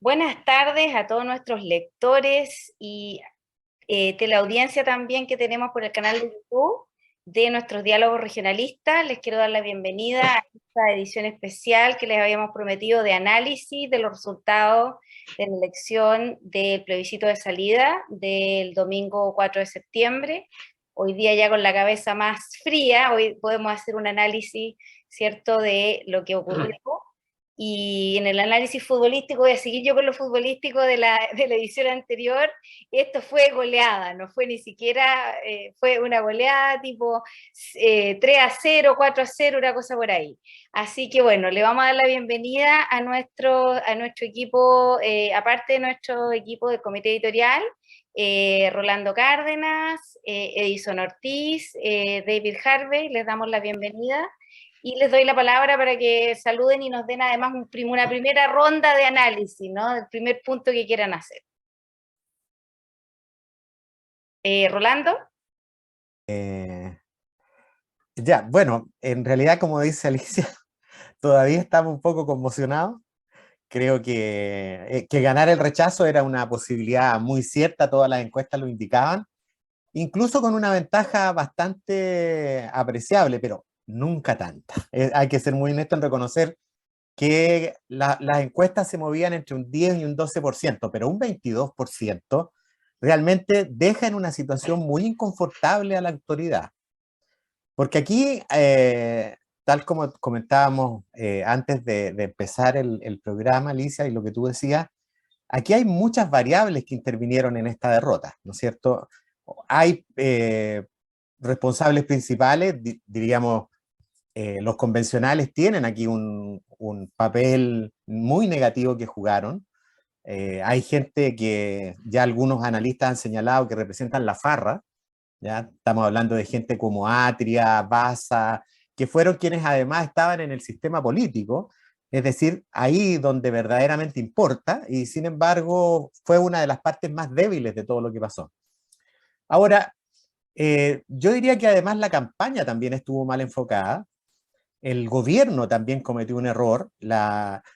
Buenas tardes a todos nuestros lectores y teleaudiencia también que tenemos por el canal de YouTube de nuestros diálogos regionalistas. Les quiero dar la bienvenida a esta edición especial que les habíamos prometido de análisis de los resultados de la elección del plebiscito de salida del domingo 4 de septiembre. Hoy día ya con la cabeza más fría, hoy podemos hacer un análisis, ¿cierto?, de lo que ocurrió. Y en el análisis futbolístico, voy a seguir yo con lo futbolístico de la edición anterior, esto fue goleada, no fue ni siquiera, fue una goleada tipo 3-0, 4-0, una cosa por ahí. Así que bueno, le vamos a dar la bienvenida a nuestro equipo, aparte de nuestro equipo de comité editorial, Rolando Cárdenas, Edison Ortiz, David Harvey, les damos la bienvenida. Y les doy la palabra para que saluden y nos den además una primera ronda de análisis, ¿no? El primer punto que quieran hacer. ¿Rolando? Ya, bueno, en realidad, como dice Alicia, todavía estamos un poco conmocionados. Creo que ganar el rechazo era una posibilidad muy cierta, todas las encuestas lo indicaban, incluso con una ventaja bastante apreciable, pero nunca tanta. Hay que ser muy honesto en reconocer que las encuestas se movían entre un 10 y un 12%, pero un 22% realmente deja en una situación muy inconfortable a la autoridad. Porque aquí, tal como comentábamos antes de empezar el programa, Alicia, y lo que tú decías, aquí hay muchas variables que intervinieron en esta derrota, ¿no es cierto? Hay responsables principales, diríamos, los convencionales tienen aquí un papel muy negativo que jugaron. Hay gente que ya algunos analistas han señalado que representan la farra, ¿ya? Estamos hablando de gente como Atria, Baza, que fueron quienes además estaban en el sistema político, es decir, ahí donde verdaderamente importa, y sin embargo fue una de las partes más débiles de todo lo que pasó. Ahora, yo diría que además la campaña también estuvo mal enfocada, el gobierno también cometió un error.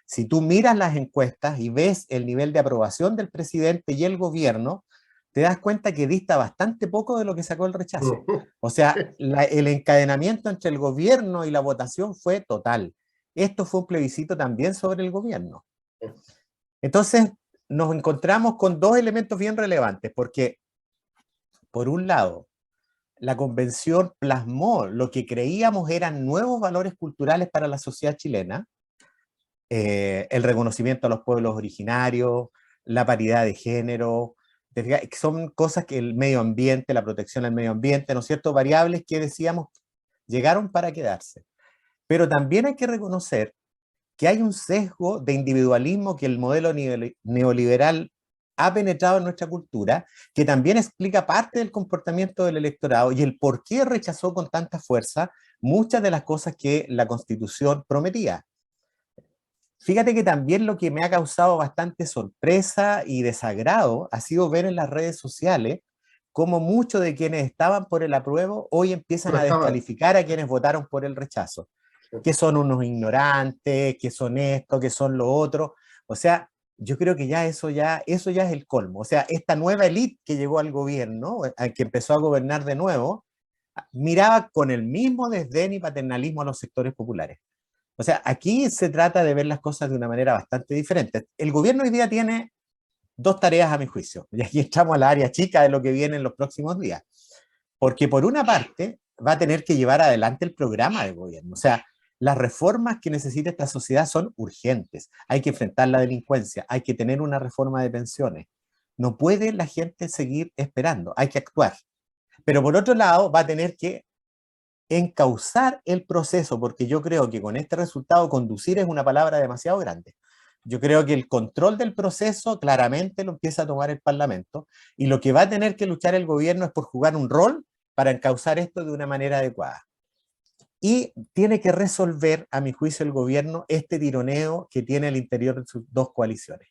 Si tú miras las encuestas y ves el nivel de aprobación del presidente y el gobierno, te das cuenta que dista bastante poco de lo que sacó el rechazo. O sea, el encadenamiento entre el gobierno y la votación fue total. Esto fue un plebiscito también sobre el gobierno. Entonces, nos encontramos con dos elementos bien relevantes, porque, por un lado, la convención plasmó lo que creíamos eran nuevos valores culturales para la sociedad chilena, el reconocimiento a los pueblos originarios, la paridad de género, son cosas que el medio ambiente, la protección al medio ambiente, ¿no es cierto? Variables que decíamos llegaron para quedarse. Pero también hay que reconocer que hay un sesgo de individualismo que el modelo neoliberal ha penetrado en nuestra cultura, que también explica parte del comportamiento del electorado y el por qué rechazó con tanta fuerza muchas de las cosas que la Constitución prometía. Fíjate que también lo que me ha causado bastante sorpresa y desagrado ha sido ver en las redes sociales cómo muchos de quienes estaban por el apruebo hoy empiezan a descalificar a quienes votaron por el rechazo, que son unos ignorantes, que son esto, que son lo otro. O sea, yo creo que eso ya es el colmo. O sea, esta nueva élite que llegó al gobierno, que empezó a gobernar de nuevo, miraba con el mismo desdén y paternalismo a los sectores populares. O sea, aquí se trata de ver las cosas de una manera bastante diferente. El gobierno hoy día tiene dos tareas a mi juicio, y aquí estamos a la área chica de lo que viene en los próximos días. Porque por una parte va a tener que llevar adelante el programa de gobierno. O sea, las reformas que necesita esta sociedad son urgentes. Hay que enfrentar la delincuencia, hay que tener una reforma de pensiones. No puede la gente seguir esperando, hay que actuar. Pero por otro lado va a tener que encauzar el proceso, porque yo creo que con este resultado conducir es una palabra demasiado grande. Yo creo que el control del proceso claramente lo empieza a tomar el Parlamento y lo que va a tener que luchar el gobierno es por jugar un rol para encauzar esto de una manera adecuada. Y tiene que resolver, a mi juicio, el gobierno este tironeo que tiene al interior de sus dos coaliciones.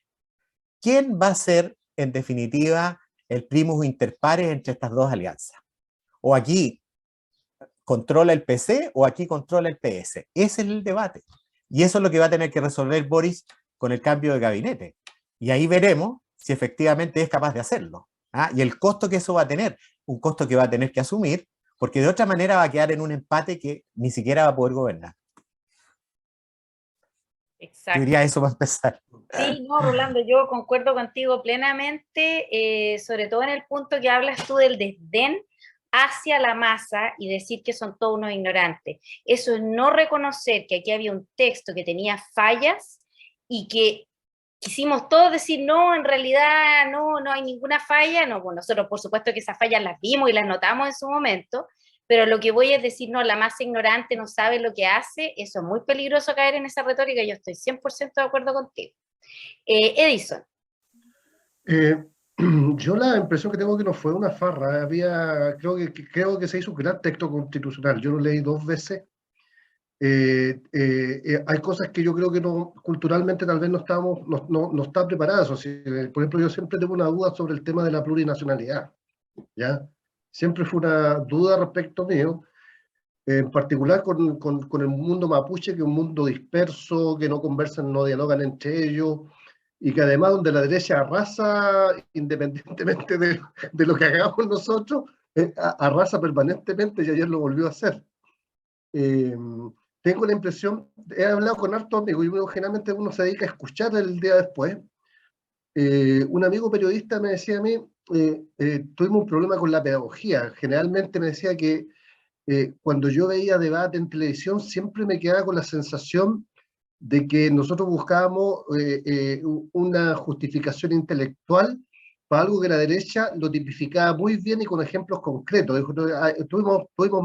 ¿Quién va a ser, en definitiva, el primus inter pares entre estas dos alianzas? O aquí controla el PC o aquí controla el PS. Ese es el debate. Y eso es lo que va a tener que resolver Boris con el cambio de gabinete. Y ahí veremos si efectivamente es capaz de hacerlo. ¿Ah? Y el costo que eso va a tener, un costo que va a tener que asumir, porque de otra manera va a quedar en un empate que ni siquiera va a poder gobernar. Yo Exacto. diría eso para empezar. Sí, no, Rolando, yo concuerdo contigo plenamente, sobre todo en el punto que hablas tú del desdén hacia la masa y decir que son todos unos ignorantes. Eso es no reconocer que aquí había un texto que tenía fallas y que quisimos todos decir, no, en realidad no, no hay ninguna falla. No, pues nosotros por supuesto que esas fallas las vimos y las notamos en su momento, pero lo que voy es decir, no, la masa ignorante no sabe lo que hace. Eso es muy peligroso caer en esa retórica, yo estoy 100% de acuerdo contigo. Edison. Eh, yo la impresión que tengo que no fue una farra, creo que se hizo un gran texto constitucional, yo lo leí 2 veces. Hay cosas que yo creo que no, culturalmente tal vez no está preparadas. O sea, por ejemplo, yo siempre tengo una duda sobre el tema de la plurinacionalidad, ¿ya? Siempre fue una duda respecto mío, en particular con el mundo mapuche, que es un mundo disperso, que no conversan, no dialogan entre ellos, y que además donde la derecha arrasa, independientemente de lo que hagamos nosotros, arrasa permanentemente, y ayer lo volvió a hacer. Eh, Tengo la impresión, he hablado con hartos amigos, y generalmente uno se dedica a escuchar el día después. Un amigo periodista me decía a mí, tuvimos un problema con la pedagogía. Generalmente me decía que cuando yo veía debate en televisión, siempre me quedaba con la sensación de que nosotros buscábamos una justificación intelectual para algo que la derecha lo tipificaba muy bien y con ejemplos concretos. Dijo, no, tuvimos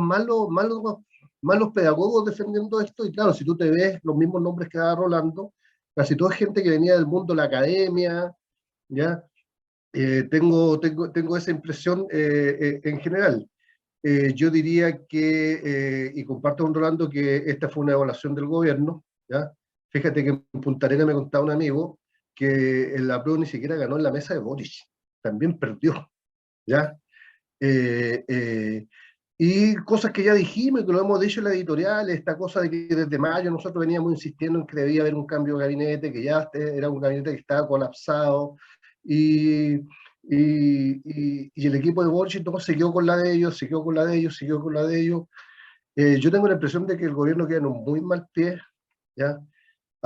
malos pedagogos defendiendo esto, y claro, si tú te ves los mismos nombres que daba Rolando, casi toda gente que venía del mundo de la academia, ¿ya? Tengo esa impresión en general. Yo diría que, y comparto con Rolando, que esta fue una evaluación del gobierno, ¿ya? Fíjate que en Punta Arenas me contaba un amigo que en la PRO ni siquiera ganó en la mesa de Boric, también perdió, ¿ya? Eh, eh, y cosas que ya dijimos y que lo hemos dicho en la editorial, esta cosa de que desde mayo nosotros veníamos insistiendo en que debía haber un cambio de gabinete, que ya era un gabinete que estaba colapsado, y, y el equipo de Boric no se quedó con la de ellos, se quedó con la de ellos, se quedó con la de ellos. Yo tengo la impresión de que el gobierno queda en un muy mal pie, ¿ya?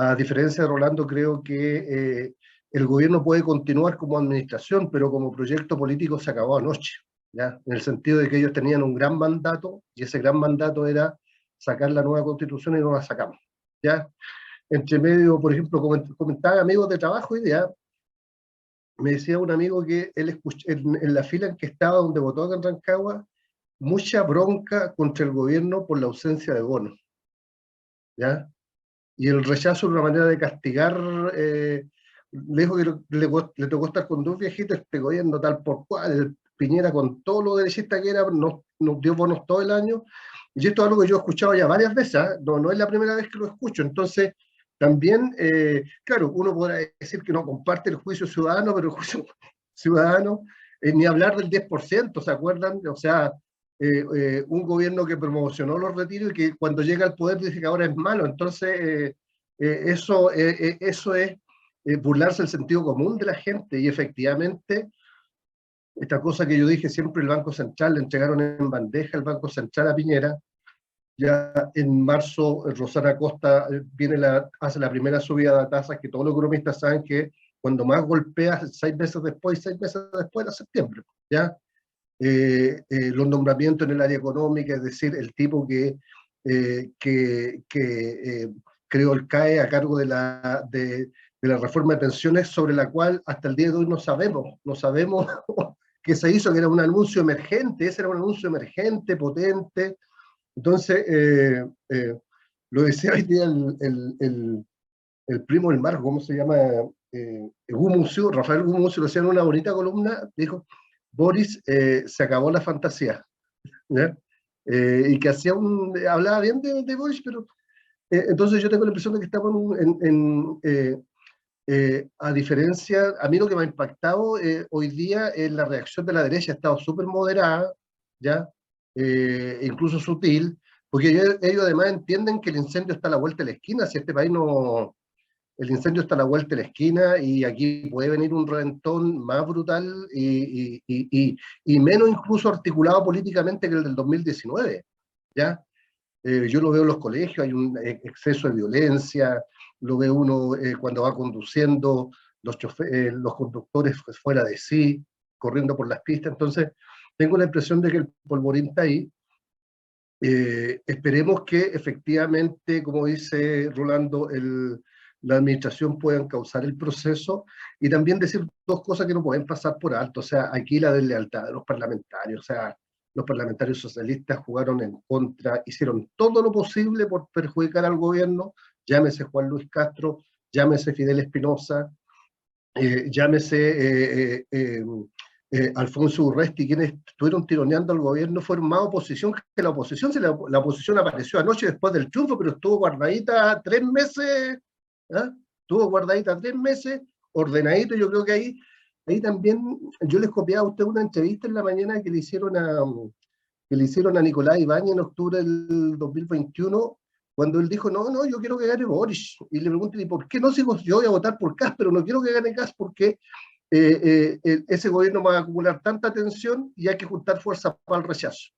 A diferencia de Rolando, creo que el gobierno puede continuar como administración, pero como proyecto político se acabó anoche, ¿ya? En el sentido de que ellos tenían un gran mandato, y ese gran mandato era sacar la nueva constitución, y no la sacamos, ¿ya? Entre medio, por ejemplo, comentaba amigos de trabajo hoy día, me decía un amigo que él escuchó, en la fila en que estaba donde votó acá en Rancagua, mucha bronca contra el gobierno por la ausencia de bonos, ¿ya? Y el rechazo es una manera de castigar. Le dijo que le tocó estar con 2 viejitos, este gobierno tal por cual, el Piñera con todo lo derechista que era, nos dio bonos todo el año. Y esto es algo que yo he escuchado ya varias veces, ¿eh? No es la primera vez que lo escucho. Entonces, también, claro, uno podrá decir que no comparte el juicio ciudadano, pero el juicio ciudadano, ni hablar del 10%, ¿se acuerdan? O sea, un gobierno que promocionó los retiros y que cuando llega al poder dice que ahora es malo. Entonces, eso es burlarse del sentido común de la gente. Y efectivamente, esta cosa que yo dije siempre, el Banco Central, le entregaron en bandeja el Banco Central a Piñera. Ya en marzo, Rosana Costa hace la primera subida de tasas, que todos los economistas saben que cuando más golpea, 6 meses después, 6 meses después era septiembre, ¿ya? Los nombramientos en el área económica, es decir, el tipo que creó el CAE a cargo de la reforma de pensiones, sobre la cual hasta el día de hoy no sabemos qué se hizo, que era un anuncio emergente, ese era un anuncio emergente, potente. Entonces, lo decía hoy día el primo del Marco, ¿cómo se llama? Gumucio, Rafael Gumucio, lo decía en una bonita columna, dijo, Boris, se acabó la fantasía, ¿ya? Y que hablaba bien de Boris, pero entonces yo tengo la impresión de que estamos a diferencia, a mí lo que me ha impactado hoy día es la reacción de la derecha. Ha estado súper moderada, ¿ya? Incluso sutil, porque ellos además entienden que el incendio está a la vuelta de la esquina. Si este país el incendio está a la vuelta de la esquina y aquí puede venir un reventón más brutal y menos incluso articulado políticamente que el del 2019, ¿ya? Yo lo veo en los colegios, hay un exceso de violencia, lo ve uno cuando va conduciendo, los conductores fuera de sí, corriendo por las pistas. Entonces, tengo la impresión de que el polvorín está ahí. Esperemos que efectivamente, como dice Rolando, la administración pueda encauzar el proceso y también decir dos cosas que no pueden pasar por alto. O sea, aquí la deslealtad de los parlamentarios. O sea, los parlamentarios socialistas jugaron en contra, hicieron todo lo posible por perjudicar al gobierno, llámese Juan Luis Castro, llámese Fidel Espinosa, llámese Alfonso Urresti, quienes estuvieron tironeando al gobierno, fueron más oposición que la oposición. La oposición apareció anoche después del triunfo, pero estuvo guardadita 3 meses, ¿eh? Estuvo guardadita 3 meses, ordenadito. Yo creo que ahí también, yo les copiaba a usted una entrevista en la mañana que le hicieron a Nicolás Ibáñez en octubre del 2021, cuando él dijo, no, yo quiero que gane Boris. Y le preguntan, ¿y por qué no? Sigo, yo voy a votar por Kast, pero no quiero que gane Kast porque ese gobierno va a acumular tanta tensión y hay que juntar fuerzas para el rechazo.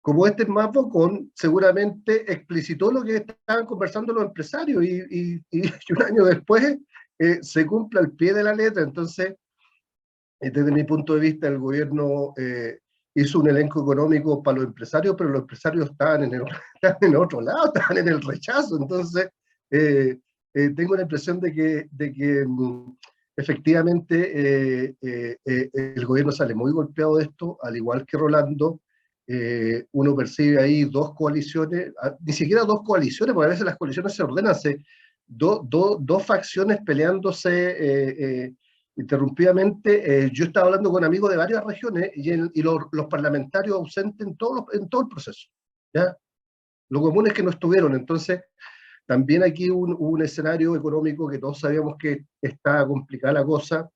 Como este es más bocón, seguramente explicitó lo que estaban conversando los empresarios y un año después se cumple al pie de la letra. Entonces, desde mi punto de vista, el gobierno hizo un elenco económico para los empresarios, pero los empresarios estaban estaban en otro lado, estaban en el rechazo. Entonces, tengo la impresión de que efectivamente el gobierno sale muy golpeado de esto, al igual que Rolando. Uno percibe ahí dos coaliciones, ni siquiera dos coaliciones, porque a veces las coaliciones se ordenan, dos facciones peleándose interrumpidamente. Yo estaba hablando con amigos de varias regiones y los parlamentarios ausentes en todo el proceso, ¿ya? Lo común es que no estuvieron. Entonces, también aquí hubo un escenario económico que todos sabíamos que está complicada la cosa.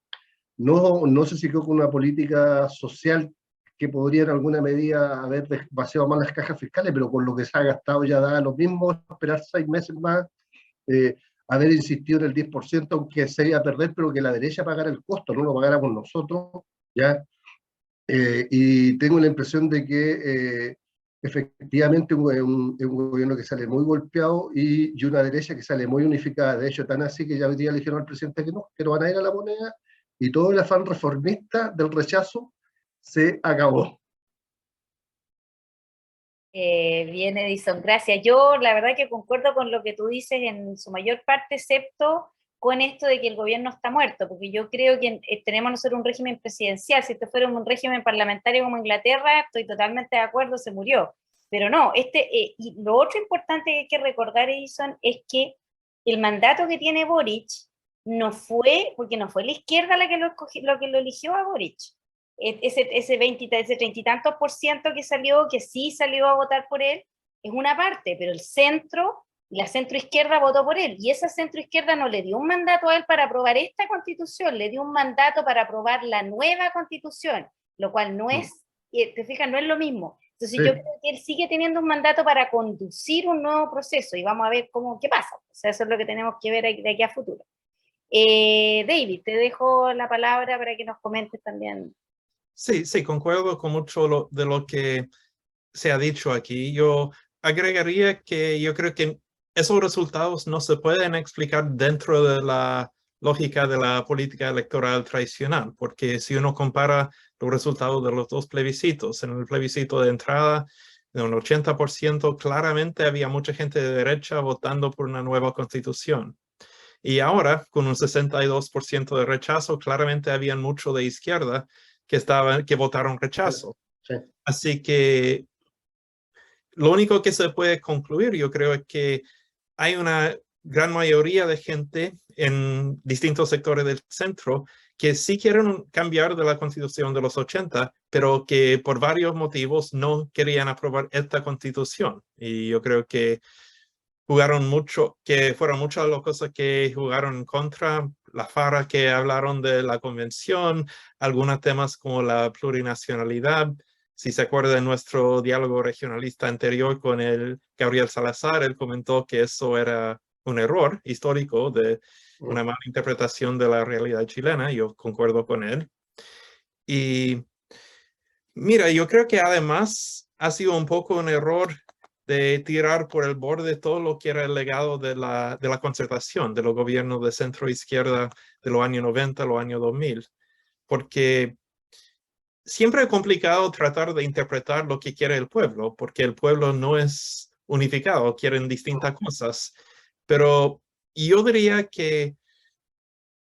No se siguió con una política social que podría en alguna medida haber vaciado más las cajas fiscales, pero con lo que se ha gastado ya da lo mismo esperar 6 meses más, haber insistido en el 10%, aunque se iba a perder, pero que la derecha pagara el costo, no lo pagáramos nosotros, ¿ya? Y tengo la impresión de que efectivamente un gobierno que sale muy golpeado y una derecha que sale muy unificada. De hecho, tan así que ya hoy día le dijeron al presidente que no van a ir a la moneda, y todo el afán reformista del rechazo se acabó. Bien, Edison, gracias. Yo la verdad que concuerdo con lo que tú dices en su mayor parte, excepto con esto de que el gobierno está muerto, porque yo creo que tenemos nosotros un régimen presidencial. Si esto fuera un régimen parlamentario como Inglaterra, estoy totalmente de acuerdo, se murió. Pero no, y lo otro importante que hay que recordar, Edison, es que el mandato que tiene Boric porque no fue la izquierda la que lo eligió a Boric. Ese 30 y tantos % que salió, que sí salió a votar por él, es una parte, pero el centro y la centroizquierda votó por él, y esa centroizquierda no le dio un mandato a él para aprobar esta constitución, le dio un mandato para aprobar la nueva constitución, lo cual no es, te fijas, no es lo mismo. Entonces sí, yo creo que él sigue teniendo un mandato para conducir un nuevo proceso, y vamos a ver qué pasa. O sea, eso es lo que tenemos que ver de aquí a futuro. David, te dejo la palabra para que nos comentes también. Sí, concuerdo con mucho de lo que se ha dicho aquí. Yo agregaría que yo creo que esos resultados no se pueden explicar dentro de la lógica de la política electoral tradicional, porque si uno compara los resultados de los dos plebiscitos, en el plebiscito de entrada, de un 80%, claramente había mucha gente de derecha votando por una nueva constitución. Y ahora, con un 62% de rechazo, claramente había mucho de izquierda que votaron rechazo. Sí. Así que lo único que se puede concluir, yo creo, es que hay una gran mayoría de gente en distintos sectores del centro que sí quieren cambiar de la Constitución de los 80, pero que por varios motivos no querían aprobar esta Constitución. Y yo creo que fueron muchas de las cosas que jugaron en contra, la FARA que hablaron de la convención, algunos temas como la plurinacionalidad. Si se acuerda de nuestro diálogo regionalista anterior con el Gabriel Salazar, él comentó que eso era un error histórico de una mala interpretación de la realidad chilena. Yo concuerdo con él. Y mira, yo creo que además ha sido un poco un error de tirar por el borde todo lo que era el legado de la concertación, de los gobiernos de centro izquierda de los años 90, los años 2000, porque siempre es complicado tratar de interpretar lo que quiere el pueblo, porque el pueblo no es unificado, quieren distintas cosas, pero yo diría que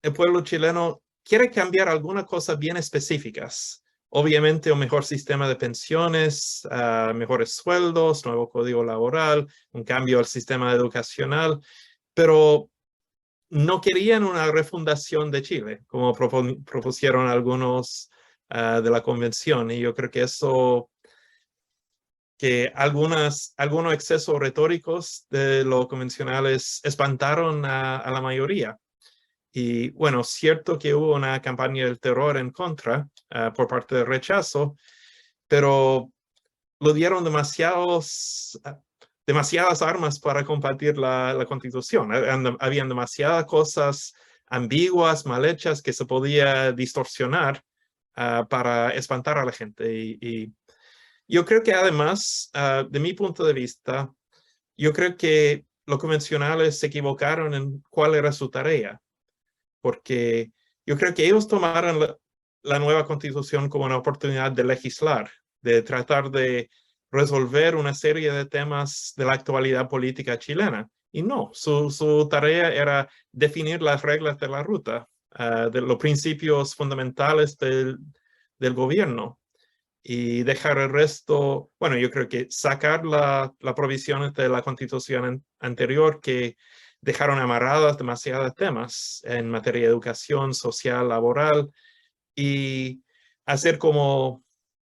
el pueblo chileno quiere cambiar algunas cosas bien específicas. Obviamente un mejor sistema de pensiones, mejores sueldos, nuevo código laboral, un cambio al sistema educacional, pero no querían una refundación de Chile, como propusieron algunos de la convención. Y yo creo que eso, que algunos excesos retóricos de los convencionales espantaron a la mayoría. Y bueno, cierto que hubo una campaña del terror en contra por parte del rechazo, pero lo dieron demasiadas armas para combatir la Constitución. Habían demasiadas cosas ambiguas, mal hechas, que se podía distorsionar para espantar a la gente. Y yo creo que además, de mi punto de vista, yo creo que los convencionales se equivocaron en cuál era su tarea, porque yo creo que ellos tomaron la nueva Constitución como una oportunidad de legislar, de tratar de resolver una serie de temas de la actualidad política chilena. Y no, su tarea era definir las reglas de la ruta, de los principios fundamentales del gobierno, y dejar el resto. Bueno, yo creo que sacar las provisiones de la Constitución anterior que dejaron amarradas demasiados temas en materia de educación, social, laboral, y hacer como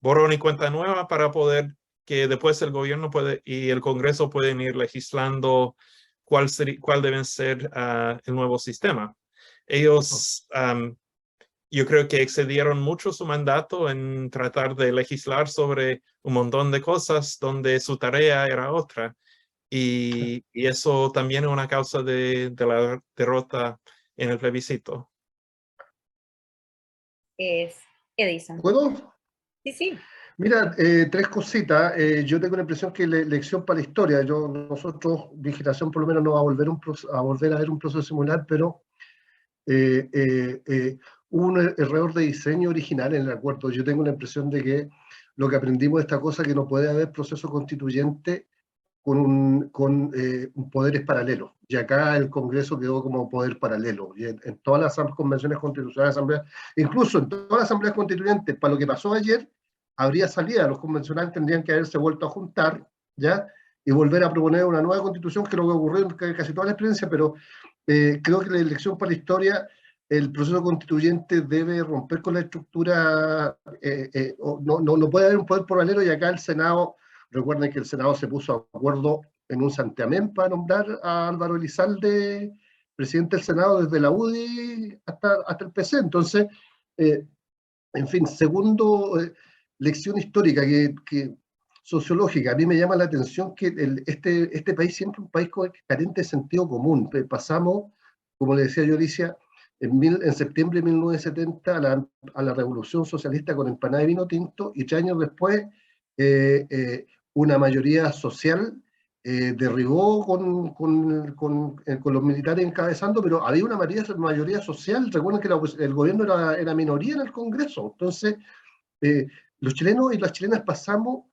borrón y cuenta nueva para poder que después el gobierno y el Congreso pueden ir legislando cuál deben ser el nuevo sistema. Ellos, yo creo que excedieron mucho su mandato en tratar de legislar sobre un montón de cosas donde su tarea era otra. Y eso también es una causa de la derrota en el plebiscito. Es Edison. ¿Puedo? Sí, sí. Mira, tres cositas. Yo tengo la impresión que lección para la historia. Nosotros, mi generación por lo menos no va a volver a ver un proceso similar, pero hubo un error de diseño original en el acuerdo. Yo tengo la impresión de que lo que aprendimos de esta cosa es que no puede haber proceso constituyente con poderes paralelos. Y acá el Congreso quedó como poder paralelo. Y en todas las convenciones constitucionales, incluso en todas las asambleas constituyentes, para lo que pasó ayer, habría salida. Los convencionales tendrían que haberse vuelto a juntar, ¿ya? Y volver a proponer una nueva constitución, que es lo que ocurrió en casi toda la experiencia, pero creo que la elección para la historia, el proceso constituyente debe romper con la estructura, no puede haber un poder paralelo, y acá el Senado, recuerden que el Senado se puso de acuerdo en un santiamén para nombrar a Álvaro Elizalde presidente del Senado desde la UDI hasta el PC. Entonces, en fin, segundo, lección histórica, sociológica. A mí me llama la atención que este país siempre es un país carente de sentido común. Pasamos, como le decía yo, Alicia, en septiembre de 1970 a la Revolución Socialista con empanada de vino tinto, y 3 años después una mayoría social derribó con los militares encabezando, pero había una mayoría social. Recuerden que el gobierno era minoría en el Congreso. Entonces, los chilenos y las chilenas pasamos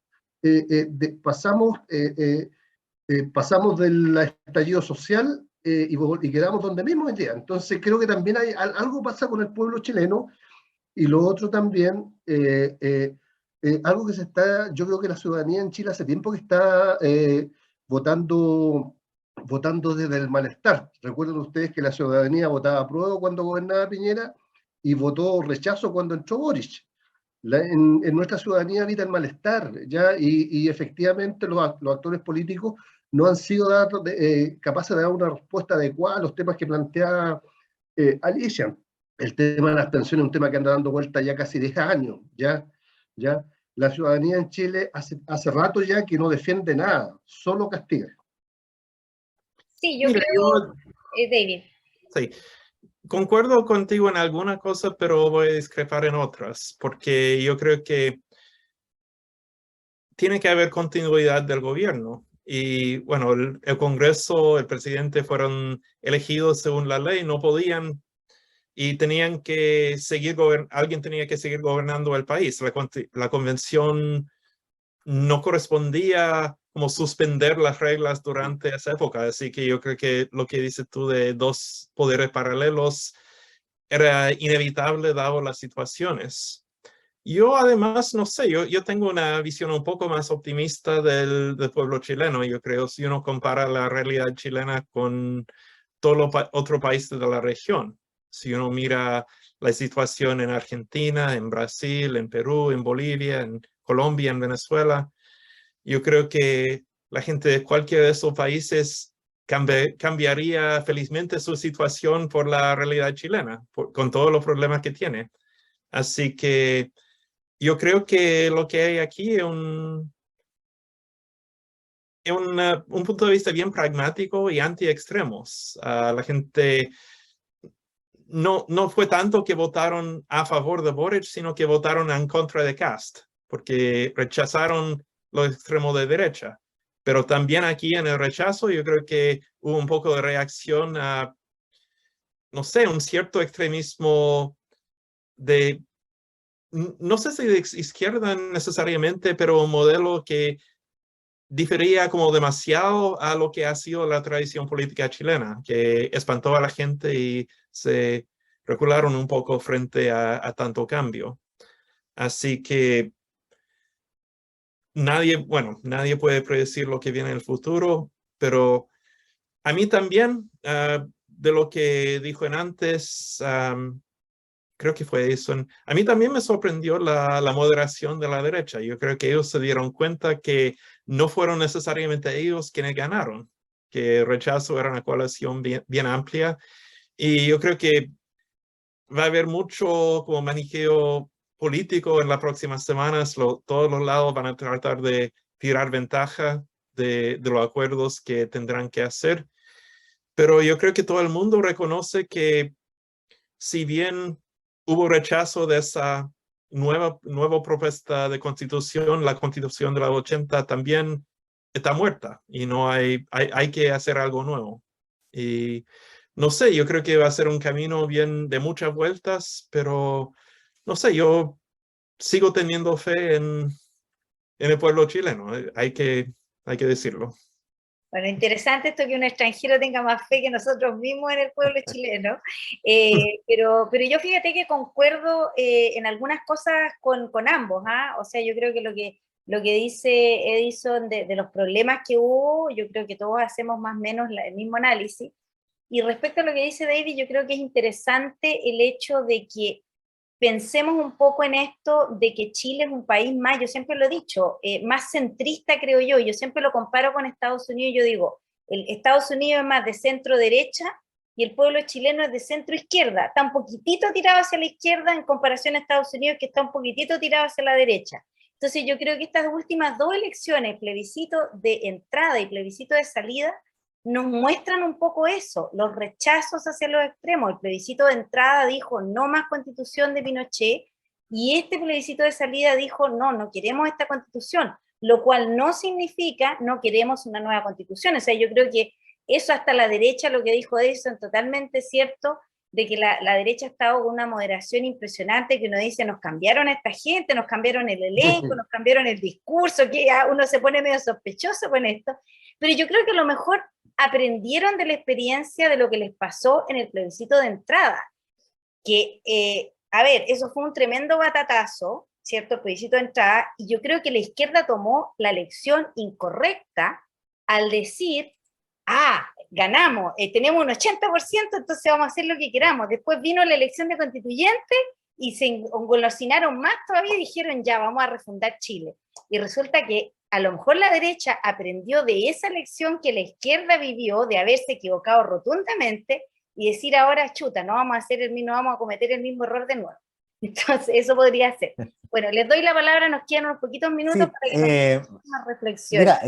del estallido social y quedamos donde mismo hoy día. Entonces creo que también algo pasa con el pueblo chileno. Y lo otro también, algo que yo creo que la ciudadanía en Chile hace tiempo que está votando desde el malestar. Recuerden ustedes que la ciudadanía votaba apruebo cuando gobernaba Piñera y votó rechazo cuando entró Boric. En nuestra ciudadanía habita el malestar, ¿ya? Y efectivamente los actores políticos no han sido capaces de dar una respuesta adecuada a los temas que plantea Alicia. El tema de las pensiones es un tema que anda dando vuelta ya casi 10 años, ¿ya? La ciudadanía en Chile hace rato ya que no defiende nada, solo castiga. Sí, yo creo, David. Sí, concuerdo contigo en alguna cosa, pero voy a discrepar en otras, porque yo creo que tiene que haber continuidad del gobierno. Y bueno, el Congreso, el presidente fueron elegidos según la ley, no podían y tenían que seguir, alguien tenía que seguir gobernando el país. La convención no correspondía como suspender las reglas durante esa época, así que yo creo que lo que dices tú de dos poderes paralelos era inevitable dado las situaciones. Yo además, no sé, yo tengo una visión un poco más optimista del pueblo chileno. Yo creo, si uno compara la realidad chilena con todos los otros países de la región, si uno mira la situación en Argentina, en Brasil, en Perú, en Bolivia, en Colombia, en Venezuela, yo creo que la gente de cualquiera de esos países cambiaría felizmente su situación por la realidad chilena, con todos los problemas que tiene. Así que yo creo que lo que hay aquí es un punto de vista bien pragmático y anti-extremos. La gente no fue tanto que votaron a favor de Boric, sino que votaron en contra de Kast, porque rechazaron los extremos de derecha. Pero también aquí en el rechazo yo creo que hubo un poco de reacción a, no sé, un cierto extremismo de, no sé si de izquierda necesariamente, pero un modelo que difería como demasiado a lo que ha sido la tradición política chilena, que espantó a la gente y se recularon un poco frente a tanto cambio. Así que nadie puede predecir lo que viene en el futuro, pero a mí también, de lo que dijo en antes, creo que fue eso. A mí también me sorprendió la moderación de la derecha. Yo creo que ellos se dieron cuenta que no fueron necesariamente ellos quienes ganaron, que el rechazo era una coalición bien amplia. Y yo creo que va a haber mucho como maniqueo político en las próximas semanas. Todos los lados van a tratar de tirar ventaja de los acuerdos que tendrán que hacer. Pero yo creo que todo el mundo reconoce que si bien hubo rechazo de esa nueva propuesta de constitución, la constitución de la 80 también está muerta y no hay que hacer algo nuevo. Y no sé, yo creo que va a ser un camino bien de muchas vueltas, pero no sé, yo sigo teniendo fe en el pueblo chileno, hay que decirlo. Bueno, interesante esto que un extranjero tenga más fe que nosotros mismos en el pueblo chileno, pero yo fíjate que concuerdo en algunas cosas con ambos, ¿ah? O sea, yo creo que lo que dice Edison de los problemas que hubo, yo creo que todos hacemos más o menos el mismo análisis. Y respecto a lo que dice David, yo creo que es interesante el hecho de que pensemos un poco en esto de que Chile es un país más, yo siempre lo he dicho, más centrista creo yo siempre lo comparo con Estados Unidos, yo digo, Estados Unidos es más de centro derecha y el pueblo chileno es de centro izquierda, está un poquitito tirado hacia la izquierda en comparación a Estados Unidos que está un poquitito tirado hacia la derecha. Entonces yo creo que estas últimas dos elecciones, plebiscito de entrada y plebiscito de salida, nos muestran un poco eso, los rechazos hacia los extremos. El plebiscito de entrada dijo no más constitución de Pinochet y este plebiscito de salida dijo no queremos esta constitución, lo cual no significa no queremos una nueva constitución. O sea, yo creo que eso hasta la derecha, lo que dijo Edison, totalmente cierto, de que la derecha ha estado con una moderación impresionante, que uno dice, nos cambiaron a esta gente, nos cambiaron el elenco, nos cambiaron el discurso, que uno se pone medio sospechoso con esto, pero yo creo que a lo mejor aprendieron de la experiencia de lo que les pasó en el plebiscito de entrada, que, a ver, eso fue un tremendo batatazo, ¿cierto? El plebiscito de entrada, y yo creo que la izquierda tomó la elección incorrecta al decir, ganamos, tenemos un 80%, entonces vamos a hacer lo que queramos. Después vino la elección de constituyente y se engolosinaron más todavía y dijeron, ya, vamos a refundar Chile. Y resulta que a lo mejor la derecha aprendió de esa lección que la izquierda vivió, de haberse equivocado rotundamente, y decir ahora, chuta, no vamos a cometer el mismo error de nuevo. Entonces, eso podría ser. Bueno, les doy la palabra, nos quedan unos poquitos minutos Sí, para que nos hagan una reflexión. mira,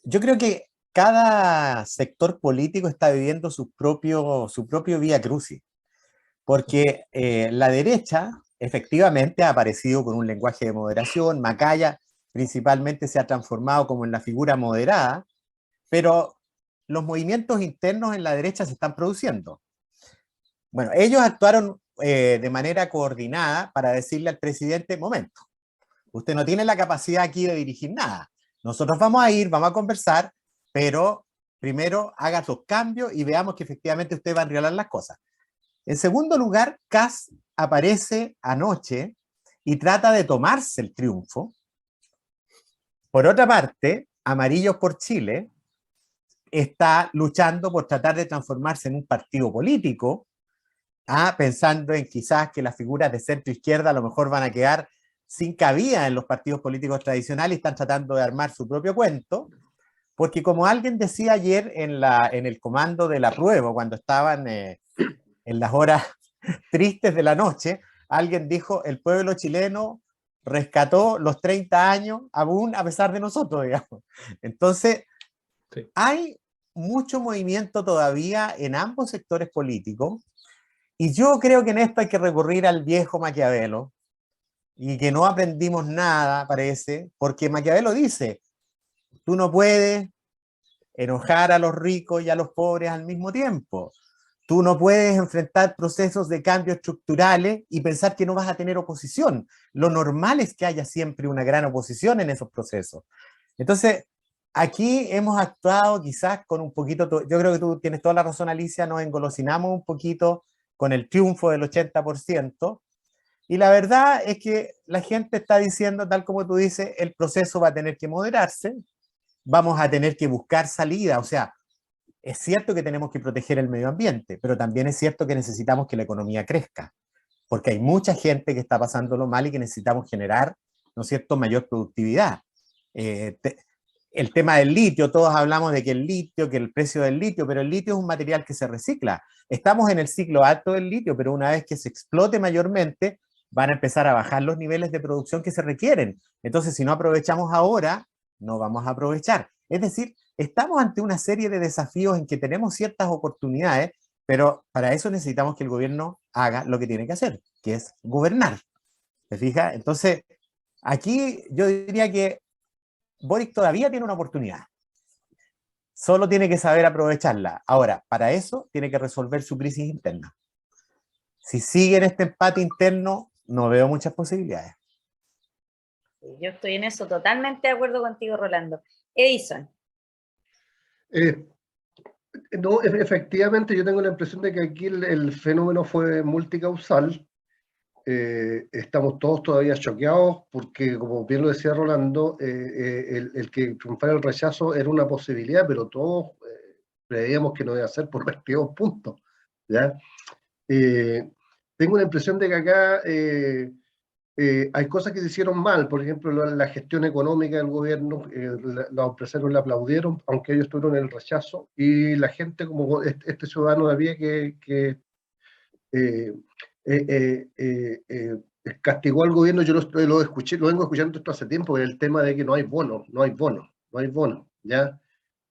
yo creo que cada sector político está viviendo su propio vía crucis, porque la derecha efectivamente ha aparecido con un lenguaje de moderación. Macaya principalmente se ha transformado como en la figura moderada, pero los movimientos internos en la derecha se están produciendo. Bueno, ellos actuaron de manera coordinada para decirle al presidente: momento, usted no tiene la capacidad aquí de dirigir nada. Nosotros vamos a ir, vamos a conversar, pero primero haga los cambios y veamos que efectivamente usted va a arreglar las cosas. En segundo lugar, Kast aparece anoche y trata de tomarse el triunfo. Por otra parte, Amarillos por Chile está luchando por tratar de transformarse en un partido político, pensando en quizás que las figuras de centro izquierda a lo mejor van a quedar sin cabida en los partidos políticos tradicionales y están tratando de armar su propio cuento, porque como alguien decía ayer en el comando del apruebo, cuando estaban en las horas tristes de la noche, alguien dijo: el pueblo chileno rescató los 30 años aún a pesar de nosotros, digamos. Entonces, sí, hay mucho movimiento todavía en ambos sectores políticos, y yo creo que en esto hay que recurrir al viejo Maquiavelo, y que no aprendimos nada, parece, porque Maquiavelo dice: tú no puedes enojar a los ricos y a los pobres al mismo tiempo. Tú no puedes enfrentar procesos de cambio estructurales y pensar que no vas a tener oposición. Lo normal es que haya siempre una gran oposición en esos procesos. Entonces, aquí hemos actuado quizás con un poquito, yo creo que tú tienes toda la razón, Alicia, nos engolosinamos un poquito con el triunfo del 80%, y la verdad es que la gente está diciendo, tal como tú dices, el proceso va a tener que moderarse, vamos a tener que buscar salida. O sea, es cierto que tenemos que proteger el medio ambiente, pero también es cierto que necesitamos que la economía crezca, porque hay mucha gente que está pasándolo mal y que necesitamos generar, ¿no es cierto?, mayor productividad. El tema del litio, todos hablamos de que el litio, que el precio del litio, pero el litio es un material que se recicla. Estamos en el ciclo alto del litio, pero una vez que se explote mayormente, van a empezar a bajar los niveles de producción que se requieren. Entonces, si no aprovechamos ahora, no vamos a aprovechar. Es decir, estamos ante una serie de desafíos en que tenemos ciertas oportunidades, pero para eso necesitamos que el gobierno haga lo que tiene que hacer, que es gobernar. ¿Te fijas? Entonces, aquí yo diría que Boric todavía tiene una oportunidad. Solo tiene que saber aprovecharla. Ahora, para eso tiene que resolver su crisis interna. Si sigue en este empate interno, no veo muchas posibilidades. Yo estoy en eso totalmente de acuerdo contigo, Rolando. Edison. No, efectivamente, yo tengo la impresión de que aquí el fenómeno fue multicausal. Estamos todos todavía choqueados porque, como bien lo decía Rolando, el que triunfara el rechazo era una posibilidad, pero todos creíamos que no iba a ser por respectivos puntos, ¿ya? Tengo la impresión de que acá hay cosas que se hicieron mal. Por ejemplo, la gestión económica del gobierno, los empresarios la aplaudieron, aunque ellos tuvieron el rechazo, y la gente, como este ciudadano de a pie que castigó al gobierno. Yo lo escuché, lo vengo escuchando esto hace tiempo, el tema de que no hay bono, ¿ya?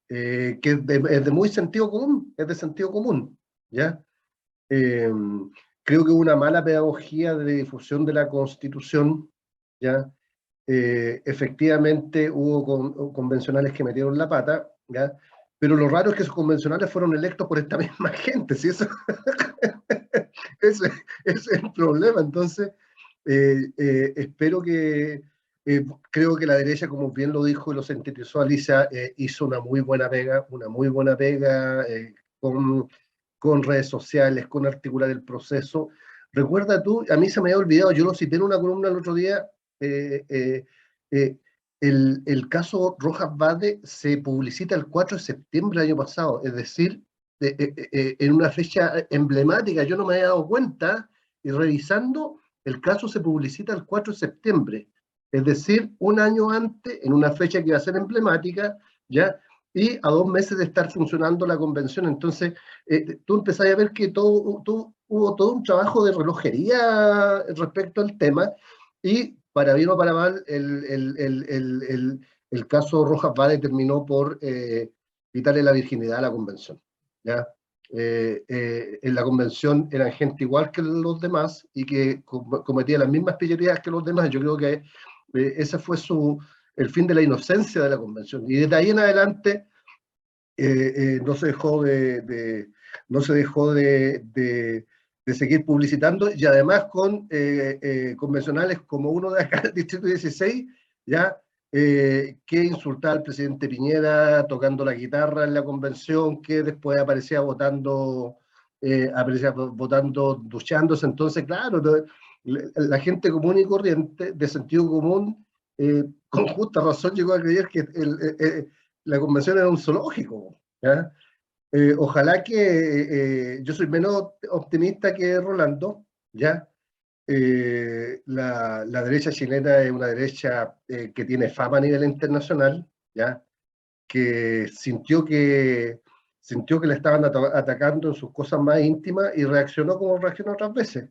Que es de muy sentido común, es de sentido común, ¿ya? Creo que hubo una mala pedagogía de difusión de la Constitución, ¿ya? Efectivamente hubo convencionales que metieron la pata, ¿ya? Pero lo raro es que esos convencionales fueron electos por esta misma gente, ¿sí? Eso ese es el problema. Entonces, espero que, creo que la derecha, como bien lo dijo y lo sintetizó Alicia, hizo una muy buena pega con redes sociales, con articular el proceso. Recuerda tú, a mí se me había olvidado, yo lo cité en una columna el otro día, el caso Rojas Vade se publicita el 4 de septiembre del año pasado, es decir, en una fecha emblemática. Yo no me había dado cuenta, y revisando, el caso se publicita el 4 de septiembre, es decir, un año antes, en una fecha que iba a ser emblemática, ¿ya? Y a 2 meses de estar funcionando la convención. Entonces, tú empezás a ver que hubo todo un trabajo de relojería respecto al tema, y para bien o para mal, el caso Rojas Vade terminó por quitarle la virginidad a la convención, ¿ya? En la convención eran gente igual que los demás y que cometía las mismas pillerías que los demás. Yo creo que ese fue el fin de la inocencia de la convención. Y desde ahí en adelante no se dejó de seguir publicitando, y además con convencionales como uno de acá del Distrito 16, ¿ya? Que insultaba al presidente Piñera tocando la guitarra en la convención, que después aparecía votando, duchándose. Entonces, claro, la gente común y corriente, de sentido común, con justa razón llegó a creer que la convención era un zoológico, ¿ya? Ojalá que yo soy menos optimista que Rolando, ¿ya? La derecha chilena es una derecha que tiene fama a nivel internacional, ¿ya? Que sintió que le estaban atacando en sus cosas más íntimas y reaccionó como reaccionó otras veces.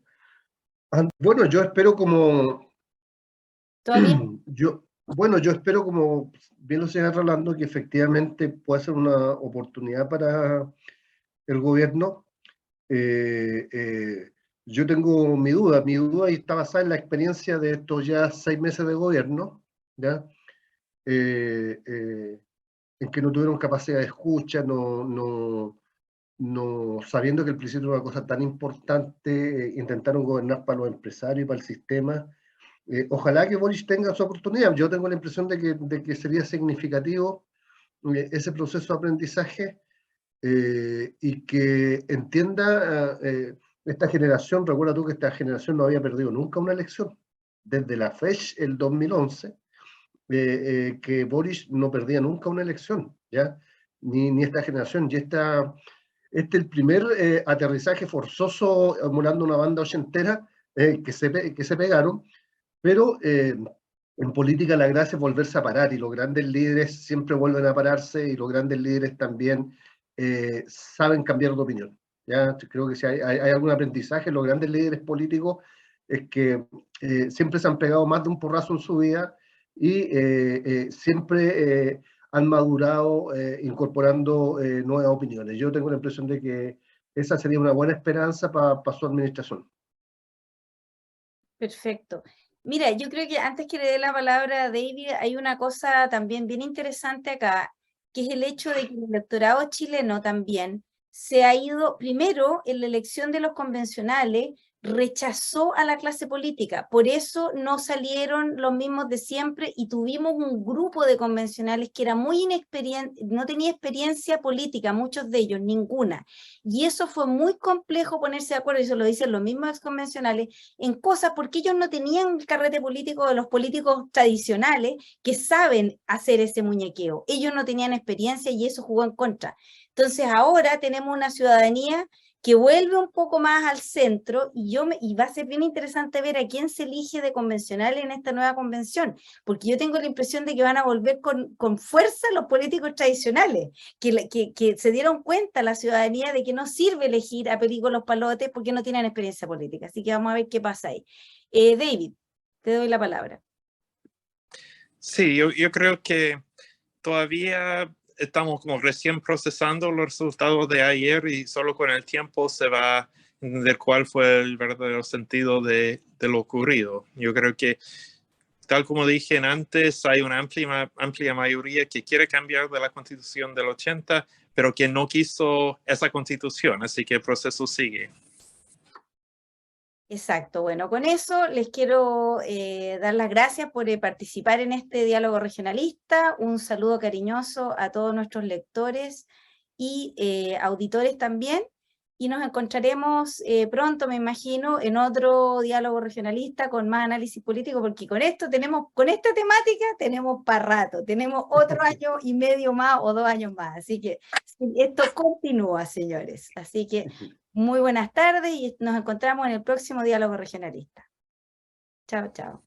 Bueno, yo espero como... ¿Todavía? Yo espero, como bien lo señala Rolando, que efectivamente pueda ser una oportunidad para el gobierno. Yo tengo mi duda y está basada en la experiencia de estos ya 6 meses de gobierno, ¿ya? En que no tuvieron capacidad de escucha, no sabiendo que el principio era una cosa tan importante, intentaron gobernar para los empresarios y para el sistema. Ojalá que Boris tenga su oportunidad. Yo tengo la impresión de que sería significativo ese proceso de aprendizaje, y que entienda esta generación. Recuerda tú que esta generación no había perdido nunca una elección. Desde la FECH, el 2011, que Boris no perdía nunca una elección, ¿ya? Ni esta generación. Y este es el primer aterrizaje forzoso emulando una banda ochentera que se pegaron. Pero en política la gracia es volverse a parar, y los grandes líderes siempre vuelven a pararse, y los grandes líderes también saben cambiar de opinión, ¿ya? Creo que si hay algún aprendizaje, los grandes líderes políticos es que siempre se han pegado más de un porrazo en su vida, y siempre han madurado incorporando nuevas opiniones. Yo tengo la impresión de que esa sería una buena esperanza para su administración. Perfecto. Mira, yo creo que antes que le dé la palabra a David, hay una cosa también bien interesante acá, que es el hecho de que el electorado chileno también se ha ido, primero, en la elección de los convencionales, rechazó a la clase política. Por eso no salieron los mismos de siempre y tuvimos un grupo de convencionales que era muy inexperiente, no tenía experiencia política, muchos de ellos, ninguna. Y eso fue muy complejo ponerse de acuerdo, y eso lo dicen los mismos convencionales, en cosas porque ellos no tenían el carrete político de los políticos tradicionales que saben hacer ese muñequeo. Ellos no tenían experiencia y eso jugó en contra. Entonces ahora tenemos una ciudadanía que vuelve un poco más al centro, y va a ser bien interesante ver a quién se elige de convencional en esta nueva convención, porque yo tengo la impresión de que van a volver con fuerza los políticos tradicionales, que se dieron cuenta la ciudadanía de que no sirve elegir a Perico Los Palotes porque no tienen experiencia política. Así que vamos a ver qué pasa ahí. David, te doy la palabra. Sí, yo creo que todavía estamos como recién procesando los resultados de ayer, y solo con el tiempo se va a entender cuál fue el verdadero sentido de lo ocurrido. Yo creo que, tal como dije antes, hay una amplia mayoría que quiere cambiar de la Constitución del 80, pero que no quiso esa Constitución, así que el proceso sigue. Exacto, bueno, con eso les quiero dar las gracias por participar en este diálogo regionalista. Un saludo cariñoso a todos nuestros lectores y auditores también, y nos encontraremos pronto, me imagino, en otro diálogo regionalista con más análisis político, porque con esta temática tenemos para rato, tenemos otro año y medio más o 2 años más, así que esto continúa, señores. Así que muy buenas tardes y nos encontramos en el próximo diálogo regionalista. Chao, chao.